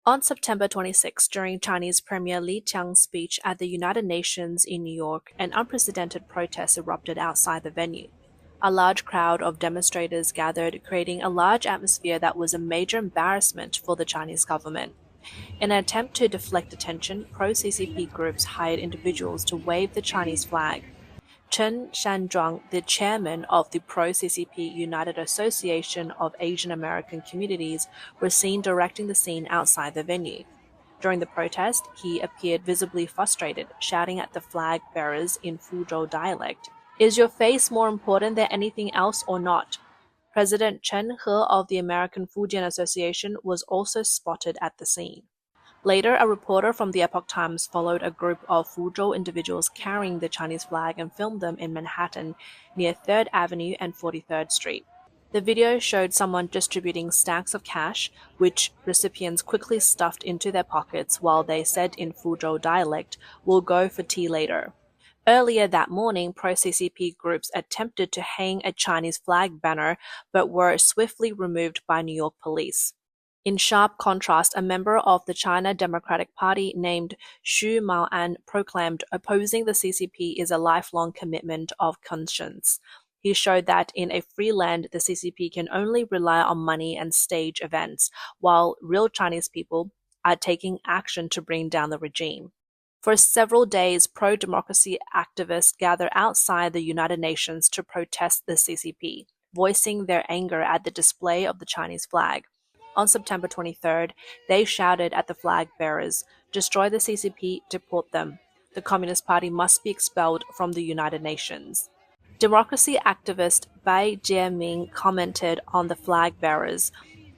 On September 26, during Chinese Premier Li Qiang's speech at the United Nations in New York, an unprecedented protest erupted outside the venue. A large crowd of demonstrators gathered, creating a large atmosphere that was a major embarrassment for the Chinese government. In an attempt to deflect attention, pro-CCP groups hired individuals to wave the Chinese flag. Chen Shanzhuang, the chairman of the pro-CCP United Association of Asian American Communities, was seen directing the scene outside the venue. During the protest, he appeared visibly frustrated, shouting at the flag bearers in Fuzhou dialect, "Is your face more important than anything else or not?" President Chen He of the American Fujian Association was also spotted at the scene. Later, a reporter from the Epoch Times followed a group of Fuzhou individuals carrying the Chinese flag and filmed them in Manhattan near 3rd Avenue and 43rd Street. The video showed someone distributing stacks of cash, which recipients quickly stuffed into their pockets while they said in Fuzhou dialect, "We'll go for tea later." Earlier that morning, pro-CCP groups attempted to hang a Chinese flag banner but were swiftly removed by New York police. In sharp contrast, a member of the China Democratic Party named Xu Mao'an proclaimed opposing the CCP is a lifelong commitment of conscience. He showed that in a free land, the CCP can only rely on money and stage events, while real Chinese people are taking action to bring down the regime. For several days, pro-democracy activists gathered outside the United Nations to protest the CCP, voicing their anger at the display of the Chinese flag. On September 23rd, they shouted at the flag bearers, "Destroy the CCP, deport them. The Communist Party must be expelled from the United Nations." Democracy activist Bai Jieming commented on the flag bearers.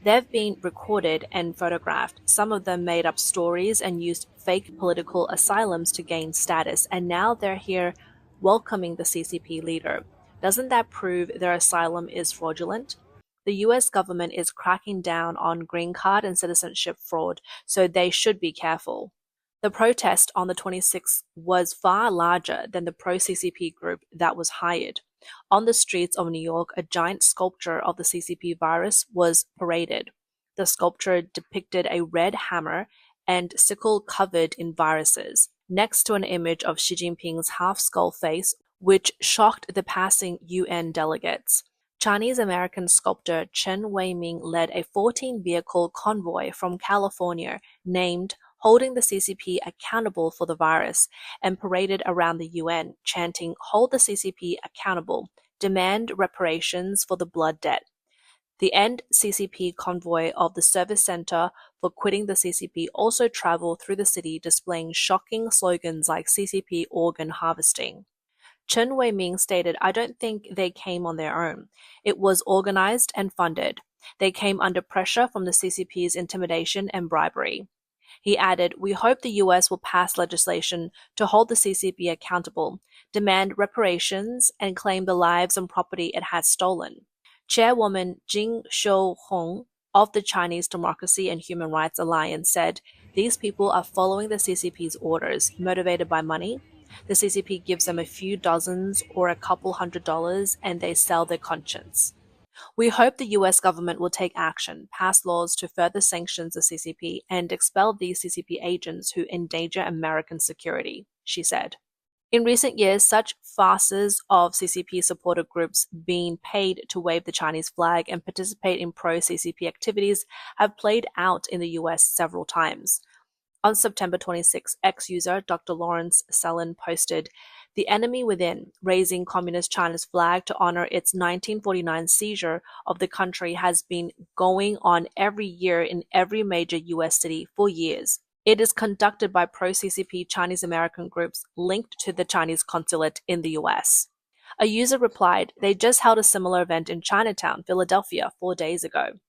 "They've been recorded and photographed. Some of them made up stories and used fake political asylums to gain status, and now they're here welcoming the CCP leader. Doesn't that prove their asylum is fraudulent?" The US government is cracking down on green card and citizenship fraud, so they should be careful. The protest on the 26th was far larger than the pro-CCP group that was hired. On the streets of New York, a giant sculpture of the CCP virus was paraded. The sculpture depicted a red hammer and sickle covered in viruses, next to an image of Xi Jinping's half-skull face, which shocked the passing UN delegates. Chinese-American sculptor Chen Weiming led a 14-vehicle convoy from California named "Holding the CCP Accountable for the Virus" and paraded around the UN, chanting, "Hold the CCP accountable, demand reparations for the blood debt." The End CCP convoy of the Service Center for Quitting the CCP also traveled through the city displaying shocking slogans like "CCP organ harvesting." Chen Weiming stated, "I don't think they came on their own. It was organized and funded. They came under pressure from the CCP's intimidation and bribery." He added, "We hope the US will pass legislation to hold the CCP accountable, demand reparations, and claim the lives and property it has stolen." Chairwoman Jing Shou-hong of the Chinese Democracy and Human Rights Alliance said, "These people are following the CCP's orders, motivated by money. The CCP gives them a few dozens or a couple $100 and they sell their conscience. We hope the US government will take action, pass laws to further sanction the CCP, and expel these CCP agents who endanger American security," she said. In recent years, such farces of CCP-supported groups being paid to wave the Chinese flag and participate in pro-CCP activities have played out in the US several times. On September 26, ex-user Dr. Lawrence Sellen posted, "The enemy within, raising Communist China's flag to honor its 1949 seizure of the country, has been going on every year in every major US city for years. It is conducted by pro-CCP Chinese-American groups linked to the Chinese consulate in the US." A user replied, "They just held a similar event in Chinatown, Philadelphia, 4 days ago."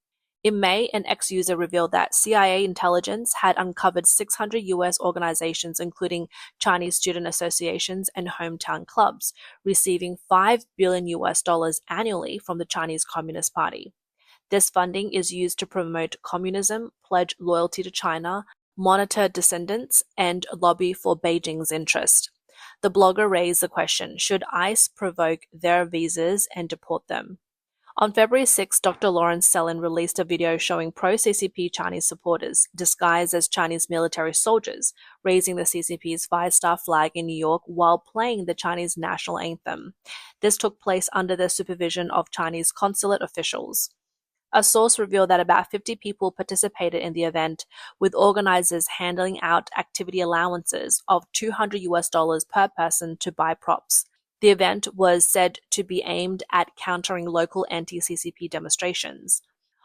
In May, an ex-user revealed that CIA intelligence had uncovered 600 US organizations, including Chinese student associations and hometown clubs, receiving $5 billion annually from the Chinese Communist Party. This funding is used to promote communism, pledge loyalty to China, monitor dissidents, and lobby for Beijing's interest. The blogger raised the question, should ICE provoke their visas and deport them? On February 6, Dr. Lawrence Sellin released a video showing pro-CCP Chinese supporters, disguised as Chinese military soldiers, raising the CCP's five-star flag in New York while playing the Chinese national anthem. This took place under the supervision of Chinese consulate officials. A source revealed that about 50 people participated in the event, with organizers handing out activity allowances of $200 per person to buy props. The event was said to be aimed at countering local anti-CCP demonstrations.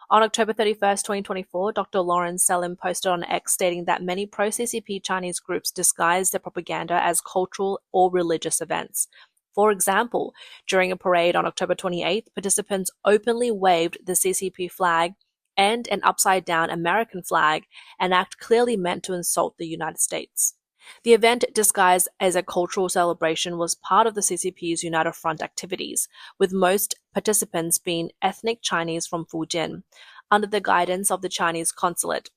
On October 31st, 2024, Dr. Lawrence Sellin posted on X stating that many pro-CCP Chinese groups disguise their propaganda as cultural or religious events. For example, during a parade on October 28th, participants openly waved the CCP flag and an upside-down American flag, an act clearly meant to insult the United States. The event, disguised as a cultural celebration, was part of the CCP's United Front activities, with most participants being ethnic Chinese from Fujian, under the guidance of the Chinese consulate.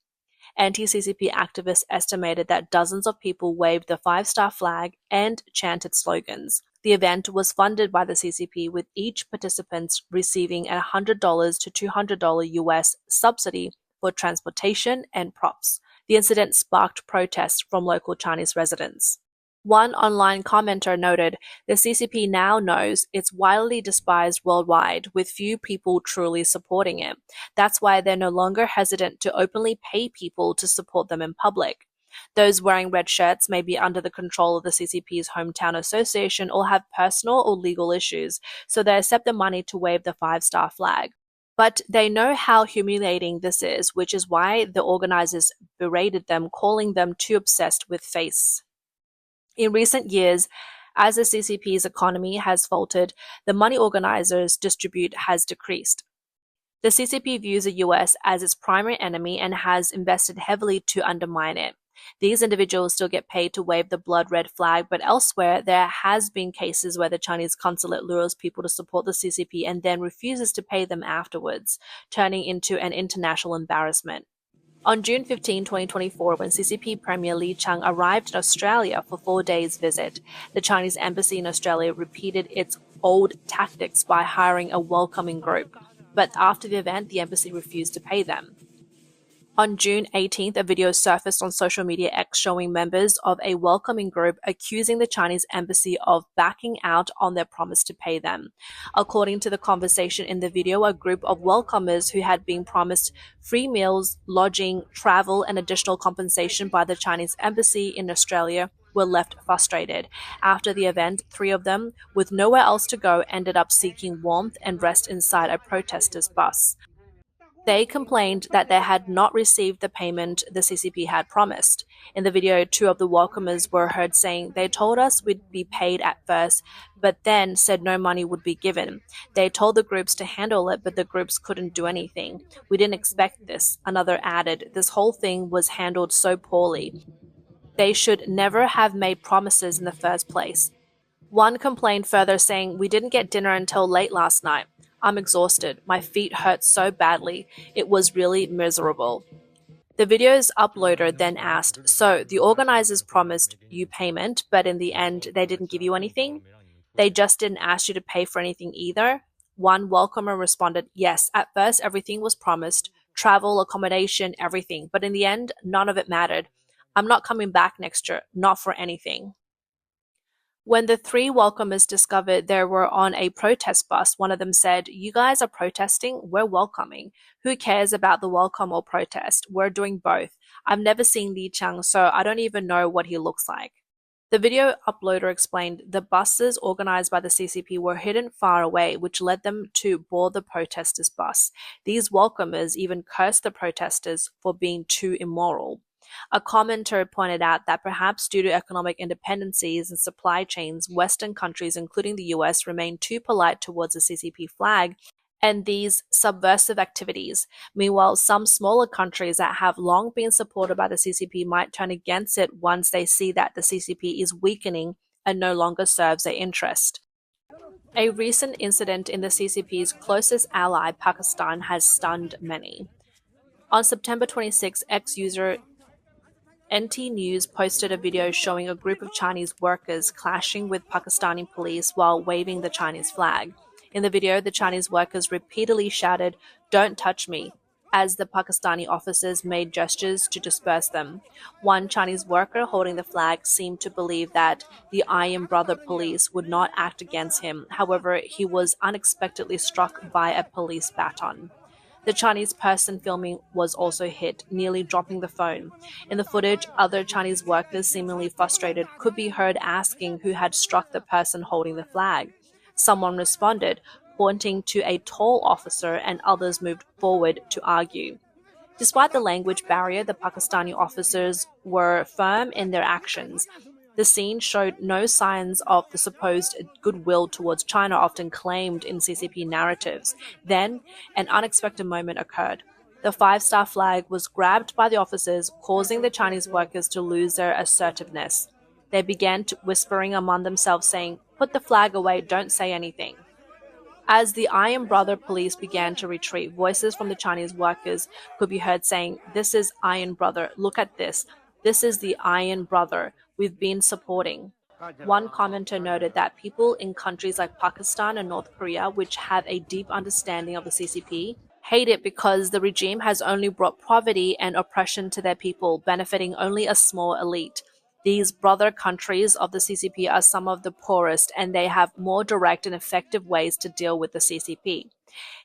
Anti-CCP activists estimated that dozens of people waved the five-star flag and chanted slogans. The event was funded by the CCP, with each participant receiving a $100 to $200 US subsidy for transportation and props. The incident sparked protests from local Chinese residents. One online commenter noted, "The CCP now knows it's widely despised worldwide, with few people truly supporting it. That's why they're no longer hesitant to openly pay people to support them in public. Those wearing red shirts may be under the control of the CCP's hometown association or have personal or legal issues, so they accept the money to wave the five-star flag. But they know how humiliating this is, which is why the organizers berated them, calling them too obsessed with face." In recent years, as the CCP's economy has faltered, the money organizers distribute has decreased. The CCP views the US as its primary enemy and has invested heavily to undermine it. These individuals still get paid to wave the blood-red flag, but elsewhere there has been cases where the Chinese consulate lures people to support the CCP and then refuses to pay them afterwards, turning into an international embarrassment. On June 15, 2024, when CCP Premier Qiang arrived in Australia for 4 days visit, the Chinese embassy in Australia repeated its old tactics by hiring a welcoming group. But after the event, the embassy refused to pay them. On June 18th, a video surfaced on social media X showing members of a welcoming group accusing the Chinese embassy of backing out on their promise to pay them. According to the conversation in the video, a group of welcomers who had been promised free meals, lodging, travel, and additional compensation by the Chinese embassy in Australia were left frustrated. After the event, 3 of them, with nowhere else to go, ended up seeking warmth and rest inside a protester's bus. They complained that they had not received the payment the CCP had promised. In the video, 2 of the welcomers were heard saying, "They told us we'd be paid at first, but then said no money would be given. They told the groups to handle it, but the groups couldn't do anything. We didn't expect this." Another added, "This whole thing was handled so poorly. They should never have made promises in the first place." One complained further, saying, "We didn't get dinner until late last night. I'm exhausted. My feet hurt so badly. It was really miserable." The video's uploader then asked, "So, the organizers promised you payment, but in the end, they didn't give you anything? They just didn't ask you to pay for anything either?" One welcomer responded, "Yes, at first everything was promised, travel, accommodation, everything, but in the end, none of it mattered. I'm not coming back next year, not for anything." When the 3 welcomers discovered they were on a protest bus, one of them said, "You guys are protesting? We're welcoming. Who cares about the welcome or protest? We're doing both. I've never seen Qiang, so I don't even know what he looks like." The video uploader explained the buses organized by the CCP were hidden far away, which led them to board the protesters' bus. These welcomers even cursed the protesters for being too immoral. A commenter pointed out that perhaps due to economic independencies and supply chains, Western countries, including the US, remain too polite towards the CCP flag and these subversive activities. Meanwhile, some smaller countries that have long been supported by the CCP might turn against it once they see that the CCP is weakening and no longer serves their interest. A recent incident in the CCP's closest ally, Pakistan, has stunned many. On September 26, ex-user NT News posted a video showing a group of Chinese workers clashing with Pakistani police while waving the Chinese flag. In the video, the Chinese workers repeatedly shouted, "Don't touch me," as the Pakistani officers made gestures to disperse them. One Chinese worker holding the flag seemed to believe that the Iron Brother police would not act against him. However, he was unexpectedly struck by a police baton. The Chinese person filming was also hit, nearly dropping the phone. In the footage, other Chinese workers, seemingly frustrated, could be heard asking who had struck the person holding the flag. Someone responded, pointing to a tall officer, and others moved forward to argue. Despite the language barrier, the Pakistani officers were firm in their actions. The scene showed no signs of the supposed goodwill towards China often claimed in CCP narratives. Then, an unexpected moment occurred. The five-star flag was grabbed by the officers, causing the Chinese workers to lose their assertiveness. They began whispering among themselves, saying, "Put the flag away, don't say anything." As the Iron Brother police began to retreat, voices from the Chinese workers could be heard saying, "This is Iron Brother, look at this. This is the Iron Brother we've been supporting." One commenter noted that people in countries like Pakistan and North Korea, which have a deep understanding of the CCP, hate it because the regime has only brought poverty and oppression to their people, benefiting only a small elite. These brother countries of the CCP are some of the poorest, and they have more direct and effective ways to deal with the CCP.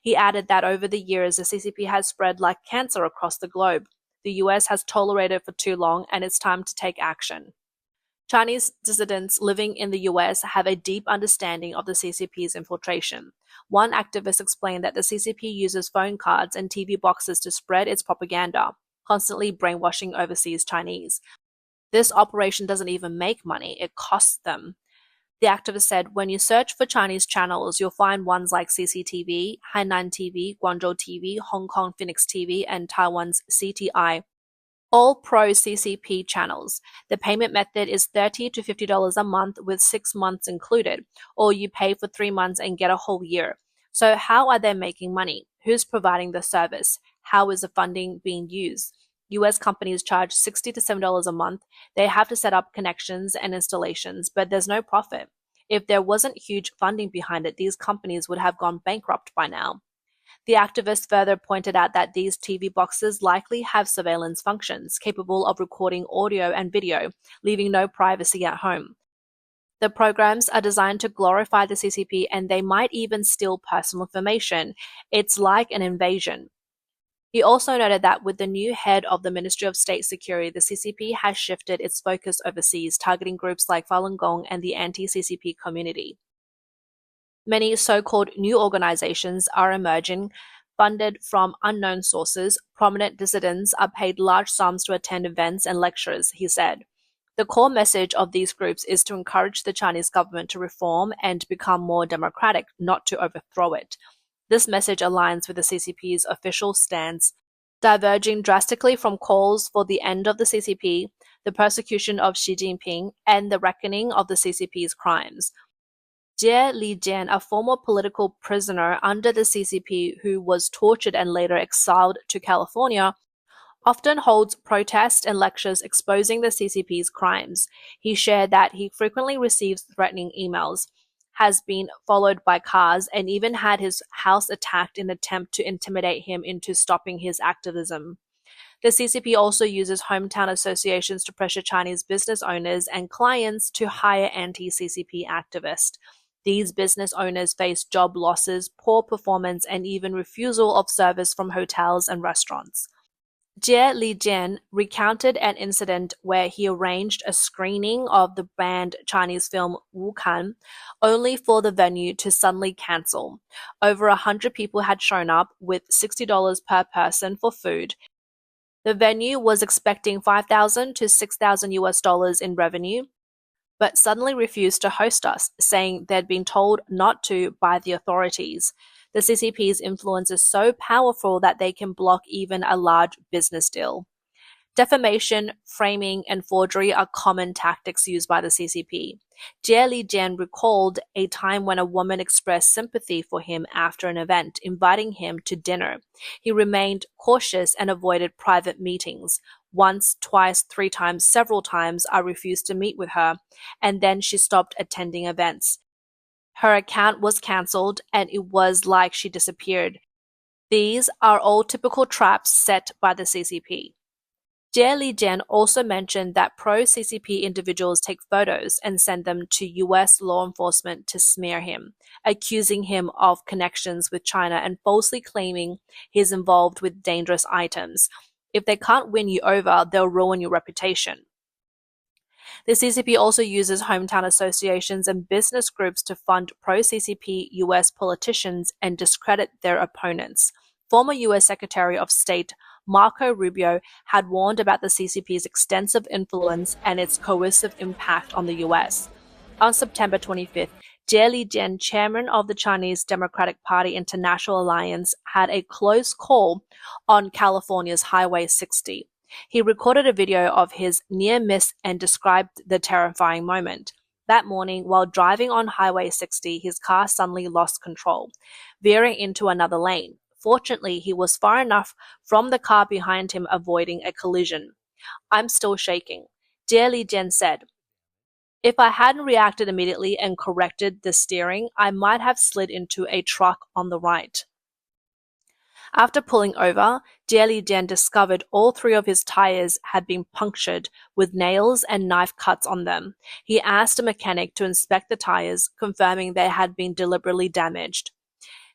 He added that over the years, the CCP has spread like cancer across the globe. The US has tolerated it for too long, and it's time to take action. Chinese dissidents living in the US have a deep understanding of the CCP's infiltration. One activist explained that the CCP uses phone cards and TV boxes to spread its propaganda, constantly brainwashing overseas Chinese. This operation doesn't even make money, it costs them. The activist said, "When you search for Chinese channels, you'll find ones like CCTV, Hainan TV, Guangzhou TV, Hong Kong Phoenix TV, and Taiwan's CTI, all pro-CCP channels. The payment method is $30 to $50 a month with 6 months included, or you pay for 3 months and get a whole year. So how are they making money? Who's providing the service? How is the funding being used?" US companies charge $60 to $70 a month. They have to set up connections and installations, but there's no profit. If there wasn't huge funding behind it, these companies would have gone bankrupt by now. The activist further pointed out that these TV boxes likely have surveillance functions, capable of recording audio and video, leaving no privacy at home. The programs are designed to glorify the CCP, and they might even steal personal information. It's like an invasion. He also noted that with the new head of the Ministry of State Security, the CCP has shifted its focus overseas, targeting groups like Falun Gong and the anti-CCP community. Many so-called new organizations are emerging, funded from unknown sources. Prominent dissidents are paid large sums to attend events and lectures, he said. The core message of these groups is to encourage the Chinese government to reform and become more democratic, not to overthrow it. This message aligns with the CCP's official stance, diverging drastically from calls for the end of the CCP, the persecution of Xi Jinping, and the reckoning of the CCP's crimes. Jie Lijian, a former political prisoner under the CCP who was tortured and later exiled to California, often holds protests and lectures exposing the CCP's crimes. He shared that he frequently receives threatening emails, has been followed by cars, and even had his house attacked in an attempt to intimidate him into stopping his activism. The CCP also uses hometown associations to pressure Chinese business owners and clients to hire anti-CCP activists. These business owners face job losses, poor performance, and even refusal of service from hotels and restaurants. Jie Lijian recounted an incident where he arranged a screening of the banned Chinese film Wukan, only for the venue to suddenly cancel. Over 100 people had shown up with $60 per person for food. The venue was expecting $5,000 to $6,000 US in revenue, but suddenly refused to host us, saying they'd been told not to by the authorities. The CCP's influence is so powerful that they can block even a large business deal. Defamation, framing, and forgery are common tactics used by the CCP. Jie Lijian recalled a time when a woman expressed sympathy for him after an event, inviting him to dinner. He remained cautious and avoided private meetings. Once, twice, 3 times, several times, I refused to meet with her, and then she stopped attending events. Her account was cancelled, and it was like she disappeared. These are all typical traps set by the CCP. Jie Lijian also mentioned that pro-CCP individuals take photos and send them to US law enforcement to smear him, accusing him of connections with China and falsely claiming he's involved with dangerous items. If they can't win you over, they'll ruin your reputation. The CCP also uses hometown associations and business groups to fund pro-CCP US politicians and discredit their opponents. Former US Secretary of State Marco Rubio had warned about the CCP's extensive influence and its coercive impact on the US. On September 25th, Jie Lijian, chairman of the Chinese Democratic Party International Alliance, had a close call on California's Highway 60. He recorded a video of his near miss and described the terrifying moment. That morning, while driving on Highway 60, his car suddenly lost control, veering into another lane. Fortunately, he was far enough from the car behind him, avoiding a collision. "I'm still shaking," Jie Lijian said. "If I hadn't reacted immediately and corrected the steering, I might have slid into a truck on the right." After pulling over, Jie Lijian discovered all three of his tires had been punctured with nails and knife cuts on them. He asked a mechanic to inspect the tires, confirming they had been deliberately damaged.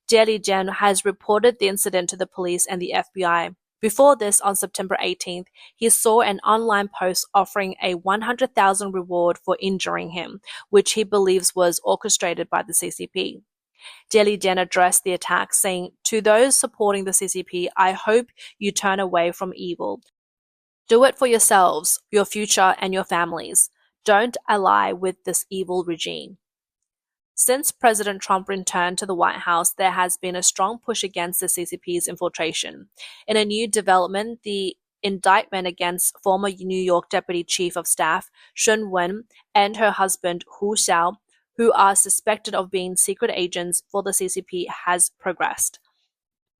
Jie Lijian has reported the incident to the police and the FBI. Before this, on September 18th, he saw an online post offering a 100,000 reward for injuring him, which he believes was orchestrated by the CCP. Jie Lijian addressed the attack, saying, "To those supporting the CCP, I hope you turn away from evil. Do it for yourselves, your future, and your families. Don't ally with this evil regime." Since President Trump returned to the White House, there has been a strong push against the CCP's infiltration. In a new development, the indictment against former New York Deputy Chief of Staff Sun Wen and her husband Hu Xiao, who are suspected of being secret agents for the CCP, has progressed.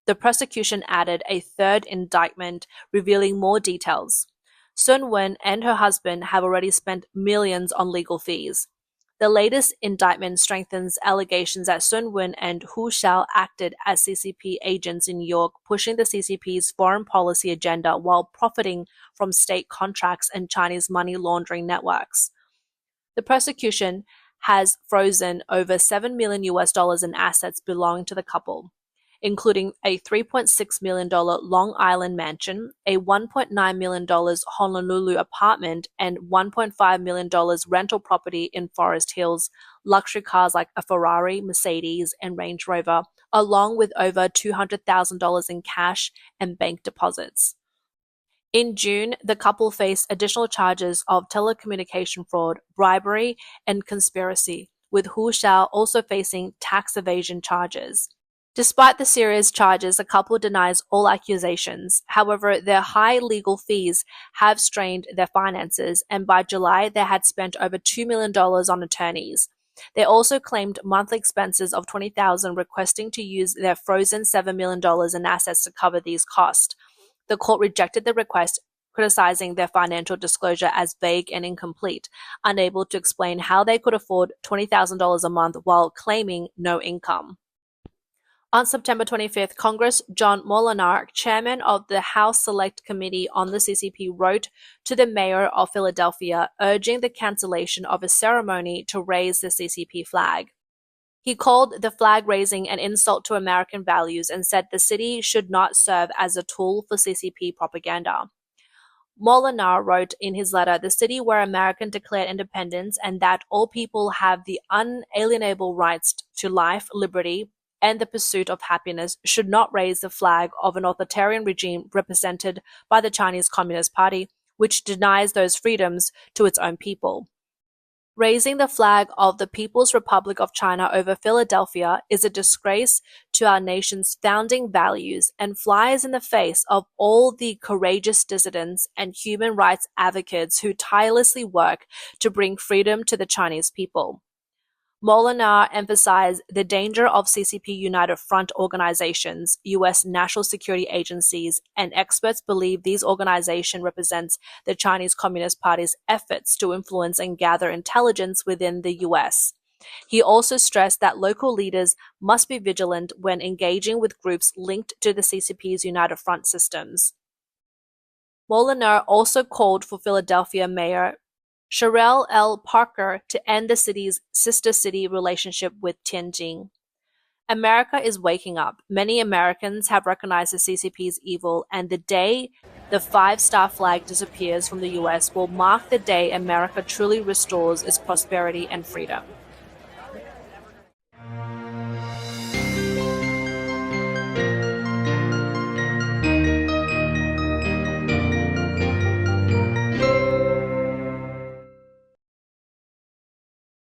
The prosecution added a third indictment, revealing more details. Sun Wen and her husband have already spent millions on legal fees. The latest indictment strengthens allegations that Sun Wen and Hu Xiao acted as CCP agents in New York, pushing the CCP's foreign policy agenda while profiting from state contracts and Chinese money laundering networks. The prosecution has frozen over $7 million in assets belonging to the couple, including a $3.6 million Long Island mansion, a $1.9 million Honolulu apartment, and $1.5 million rental property in Forest Hills, luxury cars like a Ferrari, Mercedes, and Range Rover, along with over $200,000 in cash and bank deposits. In June, the couple faced additional charges of telecommunication fraud, bribery, and conspiracy, with Hu Xiao also facing tax evasion charges. Despite the serious charges, the couple denies all accusations. However, their high legal fees have strained their finances, and by July, they had spent over $2 million on attorneys. They also claimed monthly expenses of $20,000, requesting to use their frozen $7 million in assets to cover these costs. The court rejected the request, criticizing their financial disclosure as vague and incomplete, unable to explain how they could afford $20,000 a month while claiming no income. On September 25th, Congress John Molinar, chairman of the House Select Committee on the CCP, wrote to the mayor of Philadelphia urging the cancellation of a ceremony to raise the CCP flag. He called the flag raising an insult to American values and said the city should not serve as a tool for CCP propaganda. Molinar wrote in his letter, "The city where America declared independence and that all people have the unalienable rights to life, liberty, and the pursuit of happiness should not raise the flag of an authoritarian regime represented by the Chinese Communist Party, which denies those freedoms to its own people. Raising the flag of the People's Republic of China over Philadelphia is a disgrace to our nation's founding values and flies in the face of all the courageous dissidents and human rights advocates who tirelessly work to bring freedom to the Chinese people." Molinar emphasized the danger of CCP United Front organizations, U.S. national security agencies, and experts believe these organizations represent the Chinese Communist Party's efforts to influence and gather intelligence within the U.S. He also stressed that local leaders must be vigilant when engaging with groups linked to the CCP's United Front systems. Molyneux also called for Philadelphia Mayor Sherrill L. Parker to end the city's sister city relationship with Tianjin. America is waking up. Many Americans have recognized the CCP's evil, and the day the five-star flag disappears from the US will mark the day America truly restores its prosperity and freedom.